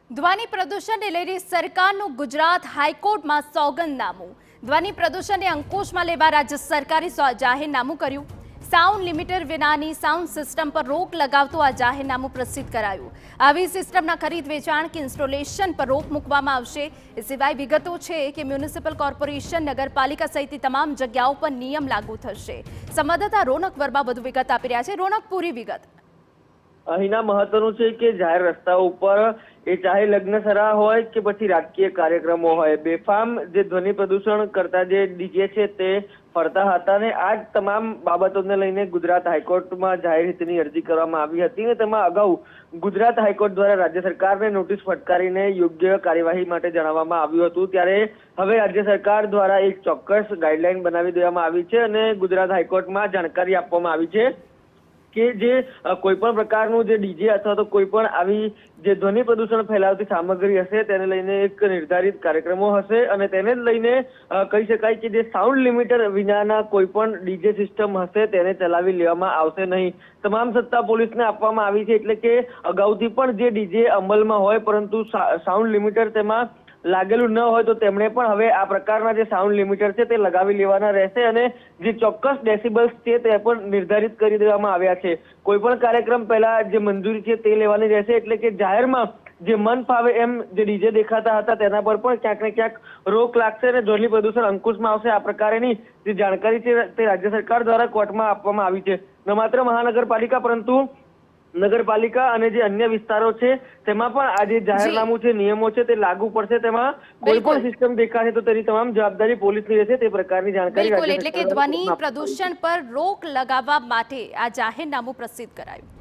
ધ્વનિ પ્રદૂષણને લઈને સરકારનું ગુજરાત હાઈકોર્ટમાં સોગંદનામું। ધ્વનિ પ્રદૂષણને અંકુશમાં લેવા રાજ્ય સરકારે જાહેરનામું કર્યું। સાઉન્ડ લિમિટર વિનાની સાઉન્ડ સિસ્ટમ પર રોક લગાવતું આ જાહેરનામું પ્રસિદ્ધ કરાયું। આવી સિસ્ટમના ખરીદ વેચાણ કે ઇન્સ્ટોલેશન પર રોક મૂકવામાં આવશે। એ સિવાય વિગતો છે કે મ્યુનિસિપલ કોર્પોરેશન, નગરપાલિકા સહિતની તમામ જગ્યાઓ પર નિયમ લાગુ થશે। સંવાદદાતા રોનક વર્મા વધુ વિગત આપી રહ્યા છે। રોનક, પૂરી વિગત। અહીંના મહત્વનું છે કે જાહેર રસ્તાઓ ઉપર એ ચાહે લગ્નસરા હોય કે પછી રાજકીય કાર્યક્રમો હોય, બેફામ જે ધ્વનિ પ્રદૂષણ કરતા જે ડીજે છે તે ફરતા હતા ને આ જ તમામ બાબતોને લઈને ગુજરાત હાઈકોર્ટમાં જાહેર હિતની અરજી કરવામાં આવી હતી અને તેમાં અગાઉ ગુજરાત હાઈકોર્ટ દ્વારા રાજ્ય સરકારને નોટિસ ફટકારીને યોગ્ય કાર્યવાહી માટે જણાવવામાં આવ્યું હતું। ત્યારે હવે રાજ્ય સરકાર દ્વારા એક ચોક્કસ ગાઈડલાઈન બનાવી દેવામાં આવી છે અને ગુજરાત હાઈકોર્ટમાં જાણકારી આપવામાં આવી છે કે જે કોઈ પણ પ્રકારનું જે ડીજે અથવા તો કોઈ પણ આવી જે ધ્વનિ પ્રદૂષણ ફેલાવતી સામગ્રી હશે તેને લઈને એક નિર્ધારિત કાર્યક્રમો હશે અને તેને જ લઈને કહી શકાય કે જે સાઉન્ડ લિમિટર વિનાના કોઈ પણ ડીજે સિસ્ટમ હશે તેને ચલાવી લેવામાં આવશે નહીં। તમામ સત્તા પોલીસને આપવામાં આવી છે, એટલે કે અગાઉથી પણ જે ડીજે અમલમાં હોય પરંતુ સાઉન્ડ લિમિટર તેમાં લાગેલું ન હોય તો તેમણે પણ હવે આ પ્રકારના જે સાઉન્ડ લિમિટર છે તે લગાવી લેવાના રહેશે અને જે ચોક્કસ ડેસિબલ્સ છે તે પણ નિર્ધારિત કરી દેવામાં આવ્યા છે। કોઈ પણ કાર્યક્રમ પહેલા જે મંજૂરી છે તે લેવાની રહેશે, એટલે કે જાહેરમાં જે મન ફાવે એમ જે ડીજે દેખાતા હતા તેના પર પણ ક્યાંક ને ક્યાંક રોક લાગશે અને ધ્વનિ પ્રદૂષણ અંકુશમાં આવશે। આ પ્રકારની જે જાણકારી છે તે રાજ્ય સરકાર દ્વારા કોર્ટમાં આપવામાં આવી છે। ન માત્ર મહાનગરપાલિકા પરંતુ નગરપાલિકા અને જે અન્ય વિસ્તારો છે તેમાં પણ આ જે જાહેરનામું છે, નિયમો છે તે લાગુ પડશે। તેમાં કોઈ પણ સિસ્ટમ દેખાશે તો તેની તમામ જવાબદારી પોલીસની રહેશે, તે પ્રકારની જાણકારી બિલકુલ, એટલે કે ધ્વનિ પ્રદૂષણ પર રોક લગાવવા માટે આ જાહેરનામું પ્રસિદ્ધ કરાયું।